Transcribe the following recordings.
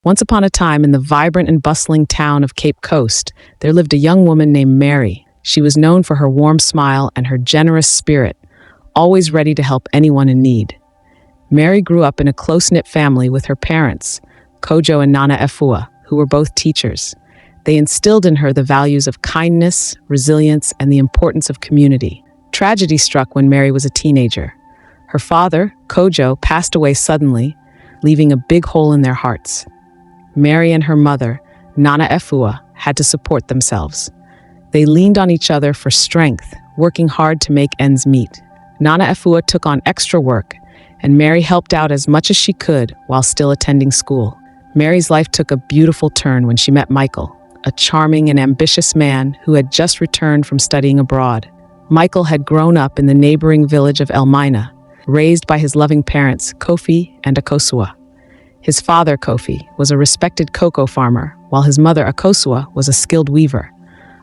Once upon a time, in the vibrant and bustling town of Cape Coast, there lived a young woman named Mary. She was known for her warm smile and her generous spirit, always ready to help anyone in need. Mary grew up in a close-knit family with her parents, Kojo and Nana Efua, who were both teachers. They instilled in her the values of kindness, resilience, and the importance of community. Tragedy struck when Mary was a teenager. Her father, Kojo, passed away suddenly, leaving a big hole in their hearts. Mary and her mother, Nana Efua, had to support themselves. They leaned on each other for strength, working hard to make ends meet. Nana Efua took on extra work, and Mary helped out as much as she could while still attending school. Mary's life took a beautiful turn when she met Michael, a charming and ambitious man who had just returned from studying abroad. Michael had grown up in the neighboring village of Elmina, raised by his loving parents, Kofi and Akosua. His father, Kofi, was a respected cocoa farmer, while his mother, Akosua, was a skilled weaver.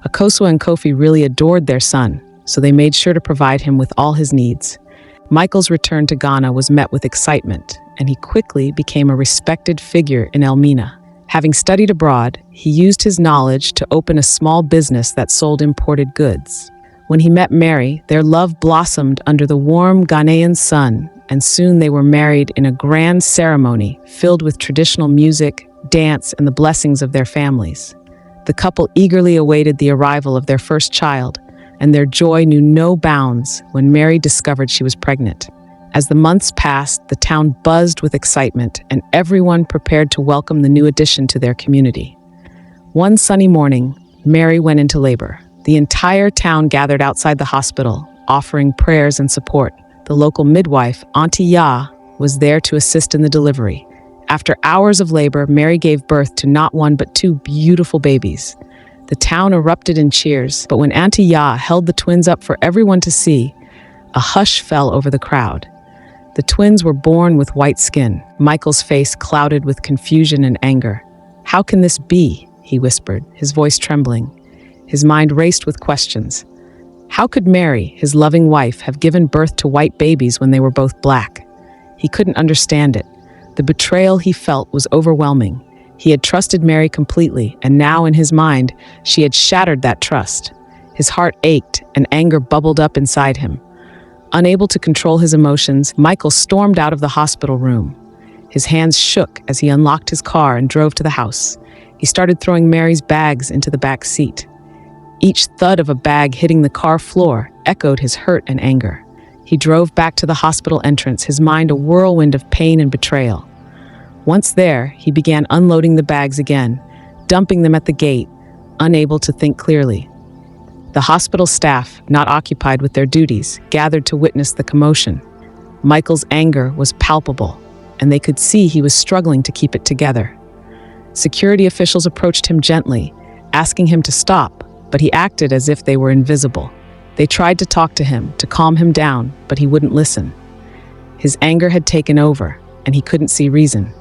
Akosua and Kofi really adored their son, so they made sure to provide him with all his needs. Michael's return to Ghana was met with excitement, and he quickly became a respected figure in Elmina. Having studied abroad, he used his knowledge to open a small business that sold imported goods. When he met Mary, their love blossomed under the warm Ghanaian sun, and soon they were married in a grand ceremony filled with traditional music, dance, and the blessings of their families. The couple eagerly awaited the arrival of their first child, and their joy knew no bounds when Mary discovered she was pregnant. As the months passed, the town buzzed with excitement, and everyone prepared to welcome the new addition to their community. One sunny morning, Mary went into labor. The entire town gathered outside the hospital, offering prayers and support. The local midwife, Auntie Ya, was there to assist in the delivery. After hours of labor, Mary gave birth to not one but two beautiful babies. The town erupted in cheers, but when Auntie Ya held the twins up for everyone to see, a hush fell over the crowd. The twins were born with white skin. Michael's face clouded with confusion and anger. "How can this be?" he whispered, his voice trembling. His mind raced with questions. How could Mary, his loving wife, have given birth to white babies when they were both black? He couldn't understand it. The betrayal he felt was overwhelming. He had trusted Mary completely, and now in his mind, she had shattered that trust. His heart ached, and anger bubbled up inside him. Unable to control his emotions, Michael stormed out of the hospital room. His hands shook as he unlocked his car and drove to the house. He started throwing Mary's bags into the back seat. Each thud of a bag hitting the car floor echoed his hurt and anger. He drove back to the hospital entrance, his mind a whirlwind of pain and betrayal. Once there, he began unloading the bags again, dumping them at the gate, unable to think clearly. The hospital staff, not occupied with their duties, gathered to witness the commotion. Michael's anger was palpable, and they could see he was struggling to keep it together. Security officials approached him gently, asking him to stop, but he acted as if they were invisible. They tried to talk to him, to calm him down, but he wouldn't listen. His anger had taken over, and he couldn't see reason.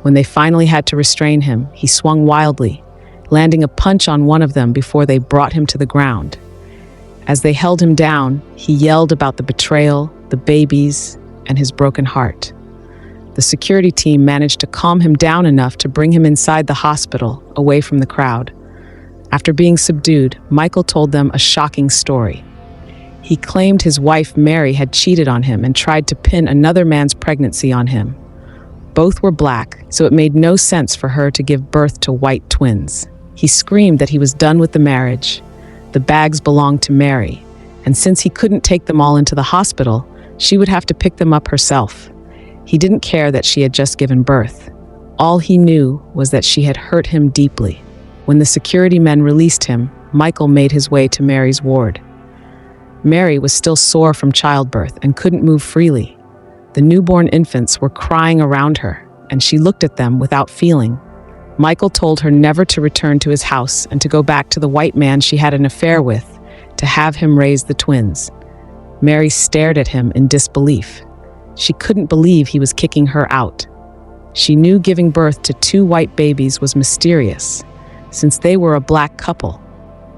When they finally had to restrain him, he swung wildly, landing a punch on one of them before they brought him to the ground. As they held him down, he yelled about the betrayal, the babies, and his broken heart. The security team managed to calm him down enough to bring him inside the hospital, away from the crowd. After being subdued, Michael told them a shocking story. He claimed his wife Mary had cheated on him and tried to pin another man's pregnancy on him. Both were black, so it made no sense for her to give birth to white twins. He screamed that he was done with the marriage. The bags belonged to Mary, and since he couldn't take them all into the hospital, she would have to pick them up herself. He didn't care that she had just given birth. All he knew was that she had hurt him deeply. When the security men released him, Michael made his way to Mary's ward. Mary was still sore from childbirth and couldn't move freely. The newborn infants were crying around her, and she looked at them without feeling. Michael told her never to return to his house and to go back to the white man she had an affair with, to have him raise the twins. Mary stared at him in disbelief. She couldn't believe he was kicking her out. She knew giving birth to two white babies was mysterious, since they were a black couple.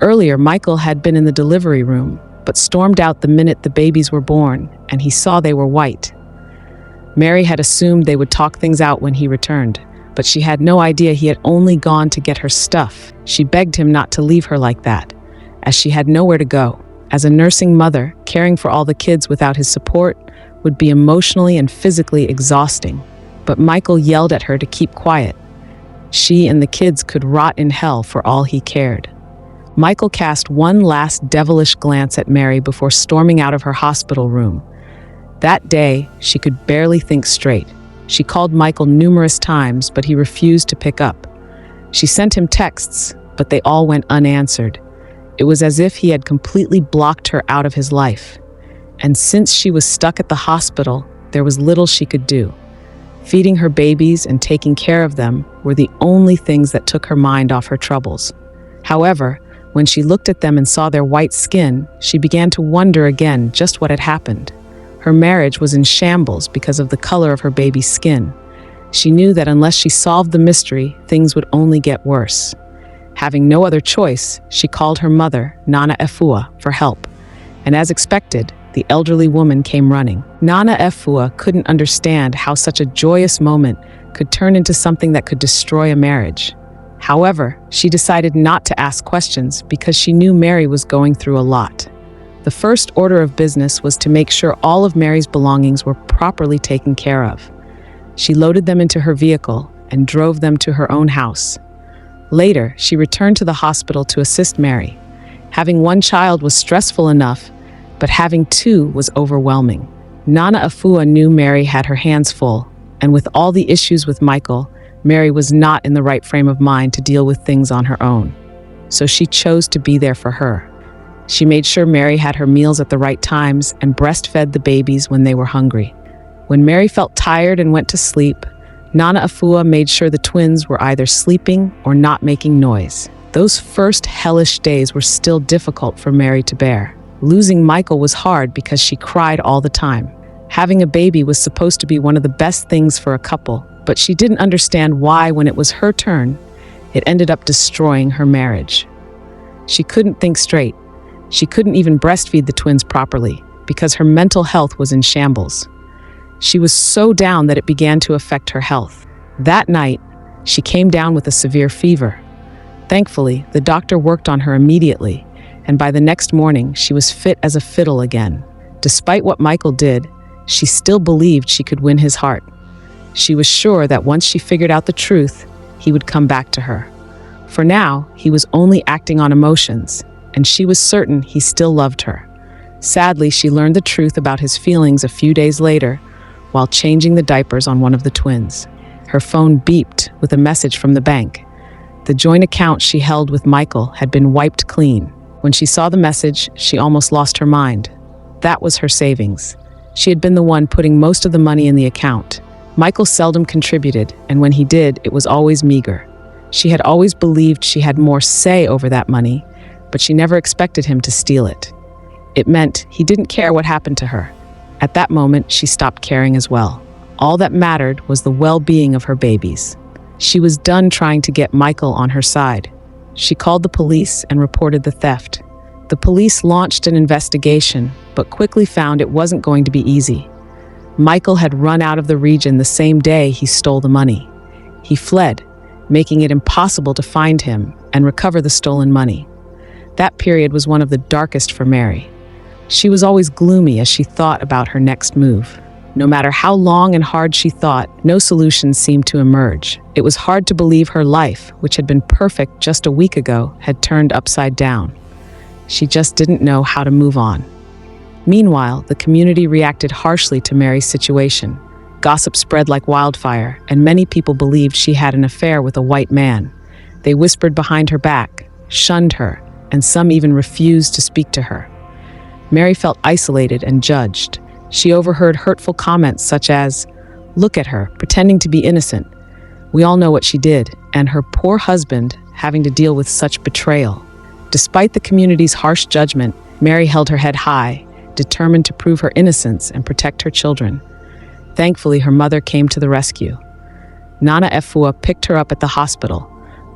Earlier, Michael had been in the delivery room, but stormed out the minute the babies were born, and he saw they were white. Mary had assumed they would talk things out when he returned, but she had no idea he had only gone to get her stuff. She begged him not to leave her like that, as she had nowhere to go. As a nursing mother, caring for all the kids without his support would be emotionally and physically exhausting. But Michael yelled at her to keep quiet. She and the kids could rot in hell for all he cared. Michael cast one last devilish glance at Mary before storming out of her hospital room. That day, she could barely think straight. She called Michael numerous times, but he refused to pick up. She sent him texts, but they all went unanswered. It was as if he had completely blocked her out of his life. And since she was stuck at the hospital, there was little she could do. Feeding her babies and taking care of them were the only things that took her mind off her troubles. However, when she looked at them and saw their white skin, she began to wonder again just what had happened. Her marriage was in shambles because of the color of her baby's skin. She knew that unless she solved the mystery, things would only get worse. Having no other choice, she called her mother, Nana Efua, for help. And as expected, the elderly woman came running. Nana Efua couldn't understand how such a joyous moment could turn into something that could destroy a marriage. However, she decided not to ask questions because she knew Mary was going through a lot. The first order of business was to make sure all of Mary's belongings were properly taken care of. She loaded them into her vehicle and drove them to her own house. Later, she returned to the hospital to assist Mary. Having one child was stressful enough, but having two was overwhelming. Nana Efua knew Mary had her hands full, and with all the issues with Michael, Mary was not in the right frame of mind to deal with things on her own. So she chose to be there for her. She made sure Mary had her meals at the right times and breastfed the babies when they were hungry. When Mary felt tired and went to sleep, Nana Efua made sure the twins were either sleeping or not making noise. Those first hellish days were still difficult for Mary to bear. Losing Michael was hard because she cried all the time. Having a baby was supposed to be one of the best things for a couple, but she didn't understand why, when it was her turn, it ended up destroying her marriage. She couldn't think straight. She couldn't even breastfeed the twins properly because her mental health was in shambles. She was so down that it began to affect her health. That night, she came down with a severe fever. Thankfully, the doctor worked on her immediately, and by the next morning, she was fit as a fiddle again. Despite what Michael did, she still believed she could win his heart. She was sure that once she figured out the truth, he would come back to her. For now, he was only acting on emotions, and she was certain he still loved her. Sadly, she learned the truth about his feelings a few days later while changing the diapers on one of the twins. Her phone beeped with a message from the bank. The joint account she held with Michael had been wiped clean. When she saw the message, she almost lost her mind. That was her savings. She had been the one putting most of the money in the account. Michael seldom contributed, and when he did, it was always meager. She had always believed she had more say over that money, but she never expected him to steal it. It meant he didn't care what happened to her. At that moment, she stopped caring as well. All that mattered was the well-being of her babies. She was done trying to get Michael on her side. She called the police and reported the theft. The police launched an investigation, but quickly found it wasn't going to be easy. Michael had run out of the region the same day he stole the money. He fled, making it impossible to find him and recover the stolen money. That period was one of the darkest for Mary. She was always gloomy as she thought about her next move. No matter how long and hard she thought, no solutions seemed to emerge. It was hard to believe her life, which had been perfect just a week ago, had turned upside down. She just didn't know how to move on. Meanwhile, the community reacted harshly to Mary's situation. Gossip spread like wildfire, and many people believed she had an affair with a white man. They whispered behind her back, shunned her, and some even refused to speak to her. Mary felt isolated and judged. She overheard hurtful comments such as, "Look at her, pretending to be innocent. We all know what she did," and her poor husband having to deal with such betrayal. Despite the community's harsh judgment, Mary held her head high, determined to prove her innocence and protect her children. Thankfully, her mother came to the rescue. Nana Efua picked her up at the hospital.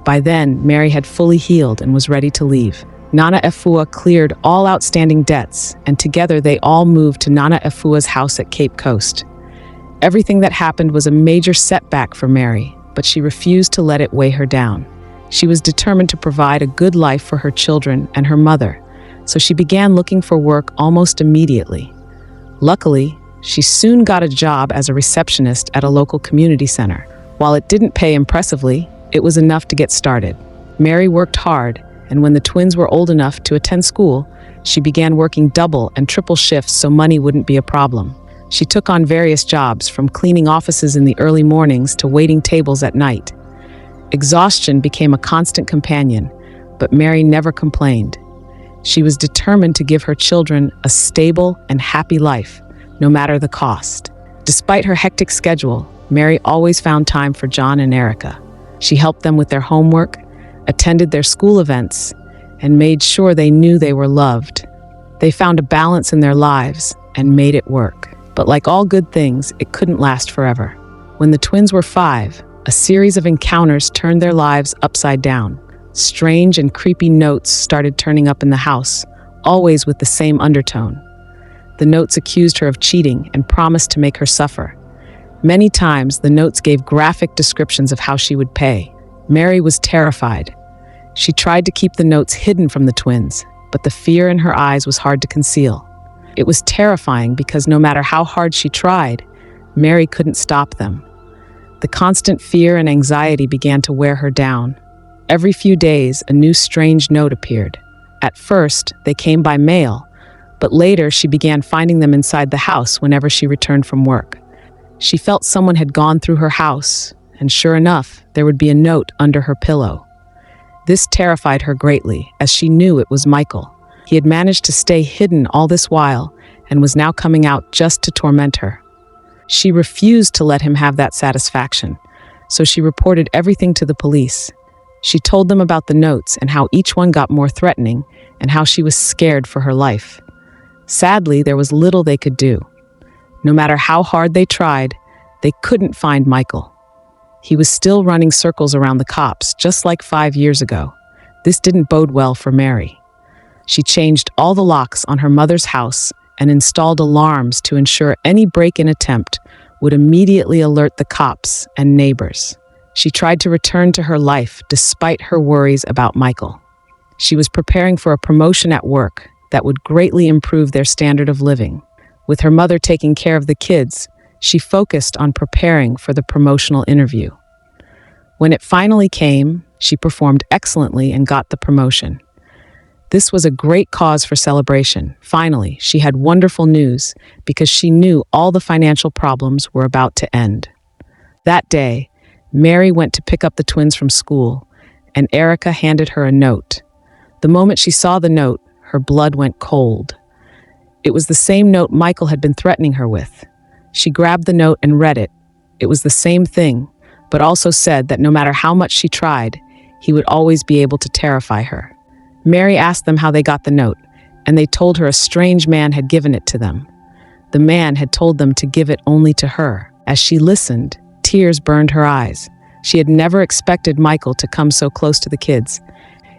By then, Mary had fully healed and was ready to leave. Nana Efua cleared all outstanding debts, and together they all moved to Nana Efua's house at Cape Coast. Everything that happened was a major setback for Mary, but she refused to let it weigh her down. She was determined to provide a good life for her children and her mother, so she began looking for work almost immediately. Luckily, she soon got a job as a receptionist at a local community center. While it didn't pay impressively, it was enough to get started. Mary worked hard, and when the twins were old enough to attend school, she began working double and triple shifts so money wouldn't be a problem. She took on various jobs, from cleaning offices in the early mornings to waiting tables at night. Exhaustion became a constant companion, but Mary never complained. She was determined to give her children a stable and happy life, no matter the cost. Despite her hectic schedule, Mary always found time for John and Erica. She helped them with their homework, attended their school events, and made sure they knew they were loved. They found a balance in their lives and made it work. But like all good things, it couldn't last forever. When the twins were 5, a series of encounters turned their lives upside down. Strange and creepy notes started turning up in the house, always with the same undertone. The notes accused her of cheating and promised to make her suffer. Many times, the notes gave graphic descriptions of how she would pay. Mary was terrified. She tried to keep the notes hidden from the twins, but the fear in her eyes was hard to conceal. It was terrifying because no matter how hard she tried, Mary couldn't stop them. The constant fear and anxiety began to wear her down. Every few days, a new strange note appeared. At first, they came by mail, but later she began finding them inside the house whenever she returned from work. She felt someone had gone through her house, and sure enough, there would be a note under her pillow. This terrified her greatly, as she knew it was Michael. He had managed to stay hidden all this while and was now coming out just to torment her. She refused to let him have that satisfaction, so she reported everything to the police. She told them about the notes and how each one got more threatening and how she was scared for her life. Sadly, there was little they could do. No matter how hard they tried, they couldn't find Michael. He was still running circles around the cops, just like 5 years ago. This didn't bode well for Mary. She changed all the locks on her mother's house and installed alarms to ensure any break-in attempt would immediately alert the cops and neighbors. She tried to return to her life despite her worries about Michael. She was preparing for a promotion at work that would greatly improve their standard of living. With her mother taking care of the kids, she focused on preparing for the promotional interview. When it finally came, she performed excellently and got the promotion. This was a great cause for celebration. Finally, she had wonderful news because she knew all the financial problems were about to end. That day, Mary went to pick up the twins from school, and Erica handed her a note. The moment she saw the note, her blood went cold. It was the same note Michael had been threatening her with. She grabbed the note and read it. It was the same thing, but also said that no matter how much she tried, he would always be able to terrify her. Mary asked them how they got the note, and they told her a strange man had given it to them. The man had told them to give it only to her. As she listened, tears burned her eyes. She had never expected Michael to come so close to the kids.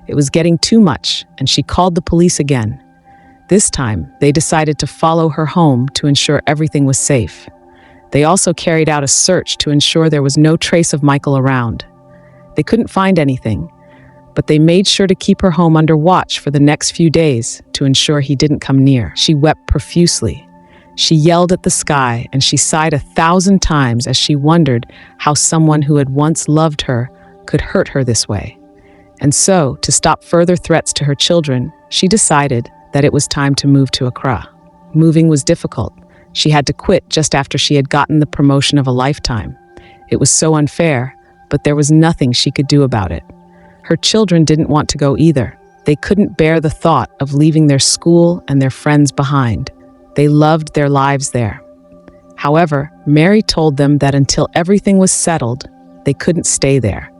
It was getting too much, and she called the police again. This time, they decided to follow her home to ensure everything was safe. They also carried out a search to ensure there was no trace of Michael around. They couldn't find anything, but they made sure to keep her home under watch for the next few days to ensure he didn't come near. She wept profusely. She yelled at the sky, and she sighed 1,000 times as she wondered how someone who had once loved her could hurt her this way. And so, to stop further threats to her children, she decided that it was time to move to Accra. Moving was difficult. She had to quit just after she had gotten the promotion of a lifetime. It was so unfair, but there was nothing she could do about it. Her children didn't want to go either. They couldn't bear the thought of leaving their school and their friends behind. They loved their lives there. However, Mary told them that until everything was settled, they couldn't stay there.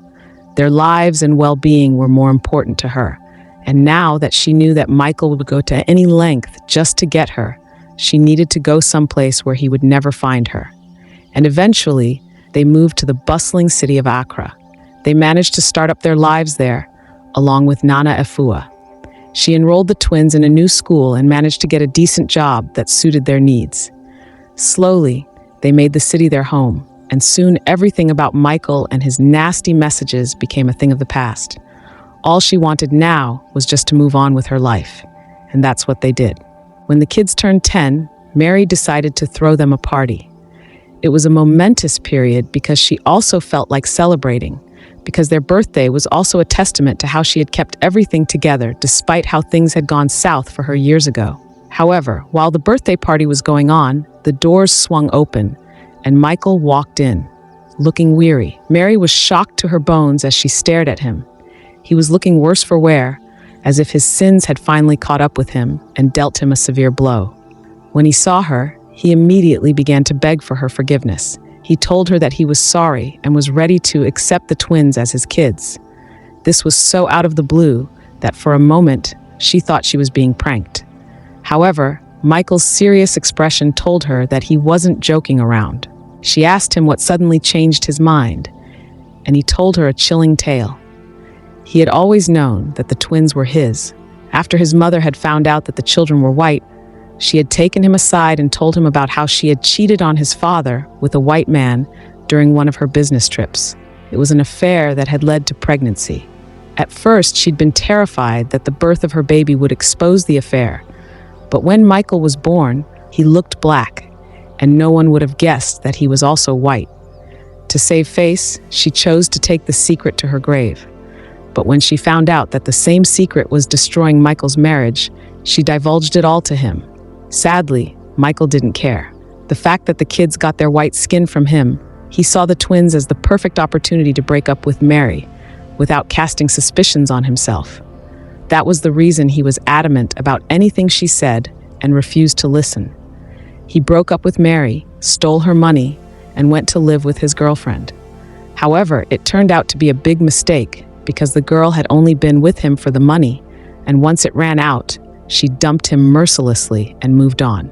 Their lives and well-being were more important to her. And now that she knew that Michael would go to any length just to get her, she needed to go someplace where he would never find her. And eventually, they moved to the bustling city of Accra. They managed to start up their lives there, along with Nana Efua. She enrolled the twins in a new school and managed to get a decent job that suited their needs. Slowly, they made the city their home. and soon everything about Michael and his nasty messages became a thing of the past. All she wanted now was just to move on with her life, and that's what they did. When the kids turned 10, Mary decided to throw them a party. It was a momentous period because she also felt like celebrating, because their birthday was also a testament to how she had kept everything together despite how things had gone south for her years ago. However, while the birthday party was going on, the doors swung open, and Michael walked in, looking weary. Mary was shocked to her bones as she stared at him. He was looking worse for wear, as if his sins had finally caught up with him and dealt him a severe blow. When he saw her, he immediately began to beg for her forgiveness. He told her that he was sorry and was ready to accept the twins as his kids. This was so out of the blue that for a moment she thought she was being pranked. However, Michael's serious expression told her that he wasn't joking around. She asked him what suddenly changed his mind, and he told her a chilling tale. He had always known that the twins were his. After his mother had found out that the children were white, she had taken him aside and told him about how she had cheated on his father with a white man during one of her business trips. It was an affair that had led to pregnancy. At first, she'd been terrified that the birth of her baby would expose the affair. But when Michael was born, he looked black, and no one would have guessed that he was also white. To save face, she chose to take the secret to her grave. But when she found out that the same secret was destroying Michael's marriage, she divulged it all to him. Sadly, Michael didn't care. The fact that the kids got their white skin from him, he saw the twins as the perfect opportunity to break up with Mary, without casting suspicions on himself. That was the reason he was adamant about anything she said and refused to listen. He broke up with Mary, stole her money, and went to live with his girlfriend. However, it turned out to be a big mistake because the girl had only been with him for the money, and once it ran out, she dumped him mercilessly and moved on.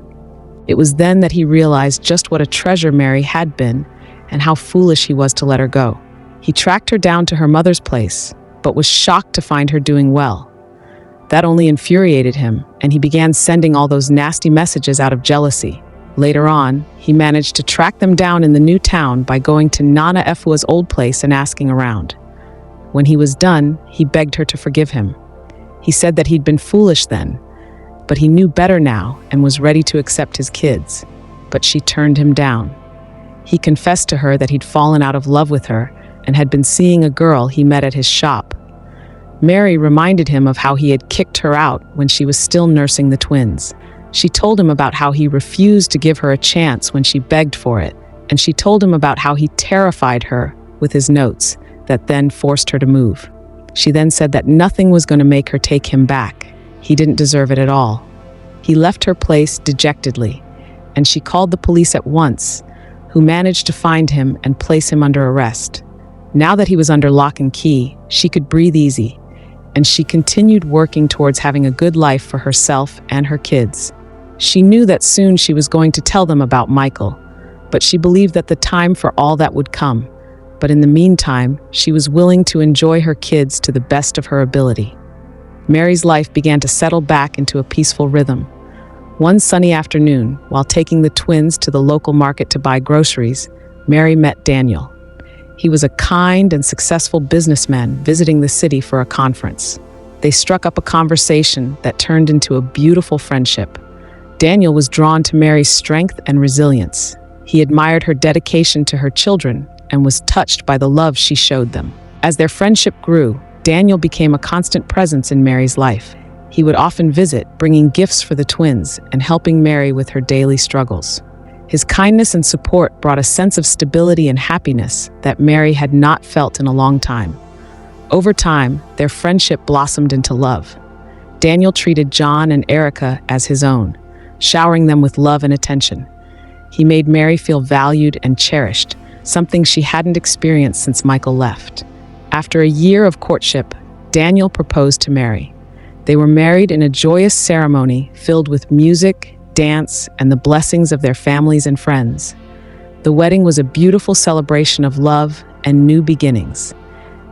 It was then that he realized just what a treasure Mary had been and how foolish he was to let her go. He tracked her down to her mother's place, but was shocked to find her doing well. That only infuriated him, and he began sending all those nasty messages out of jealousy. Later on, he managed to track them down in the new town by going to Nana Efua's old place and asking around. When he was done, he begged her to forgive him. He said that he'd been foolish then, but he knew better now and was ready to accept his kids. But she turned him down. He confessed to her that he'd fallen out of love with her and had been seeing a girl he met at his shop. Mary reminded him of how he had kicked her out when she was still nursing the twins. She told him about how he refused to give her a chance when she begged for it, and she told him about how he terrified her with his notes that then forced her to move. She then said that nothing was going to make her take him back. He didn't deserve it at all. He left her place dejectedly, and she called the police at once, who managed to find him and place him under arrest. Now that he was under lock and key, she could breathe easy, and she continued working towards having a good life for herself and her kids. She knew that soon she was going to tell them about Michael, but she believed that the time for all that would come. But in the meantime, she was willing to enjoy her kids to the best of her ability. Mary's life began to settle back into a peaceful rhythm. One sunny afternoon, while taking the twins to the local market to buy groceries, Mary met Daniel. He was a kind and successful businessman visiting the city for a conference. They struck up a conversation that turned into a beautiful friendship. Daniel was drawn to Mary's strength and resilience. He admired her dedication to her children and was touched by the love she showed them. As their friendship grew, Daniel became a constant presence in Mary's life. He would often visit, bringing gifts for the twins and helping Mary with her daily struggles. His kindness and support brought a sense of stability and happiness that Mary had not felt in a long time. Over time, their friendship blossomed into love. Daniel treated John and Erica as his own, showering them with love and attention. He made Mary feel valued and cherished, something she hadn't experienced since Michael left. After a year of courtship, Daniel proposed to Mary. They were married in a joyous ceremony filled with music, dance, and the blessings of their families and friends. The wedding was a beautiful celebration of love and new beginnings.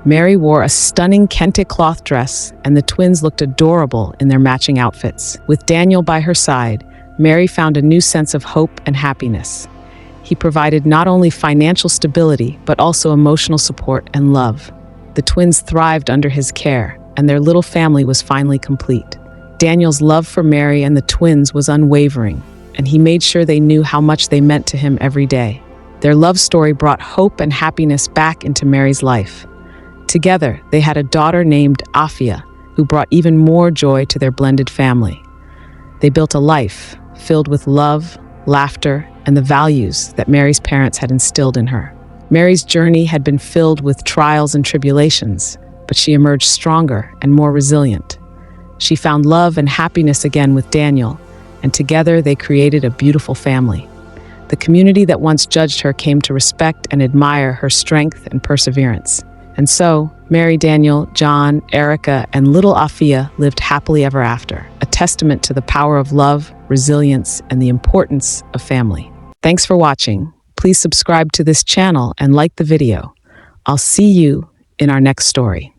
Mary wore a stunning kente cloth dress, and the twins looked adorable in their matching outfits. With Daniel by her side, Mary found a new sense of hope and happiness. He provided not only financial stability, but also emotional support and love. The twins thrived under his care, and their little family was finally complete. Daniel's love for Mary and the twins was unwavering, and he made sure they knew how much they meant to him every day. Their love story brought hope and happiness back into Mary's life. Together, they had a daughter named Afia, who brought even more joy to their blended family. They built a life filled with love, laughter, and the values that Mary's parents had instilled in her. Mary's journey had been filled with trials and tribulations, but she emerged stronger and more resilient. She found love and happiness again with Daniel, and together they created a beautiful family. The community that once judged her came to respect and admire her strength and perseverance. And so, Mary, Daniel, John, Erica, and little Afia lived happily ever after, a testament to the power of love, resilience, and the importance of family. Thanks for watching. Please subscribe to this channel and like the video. I'll see you in our next story.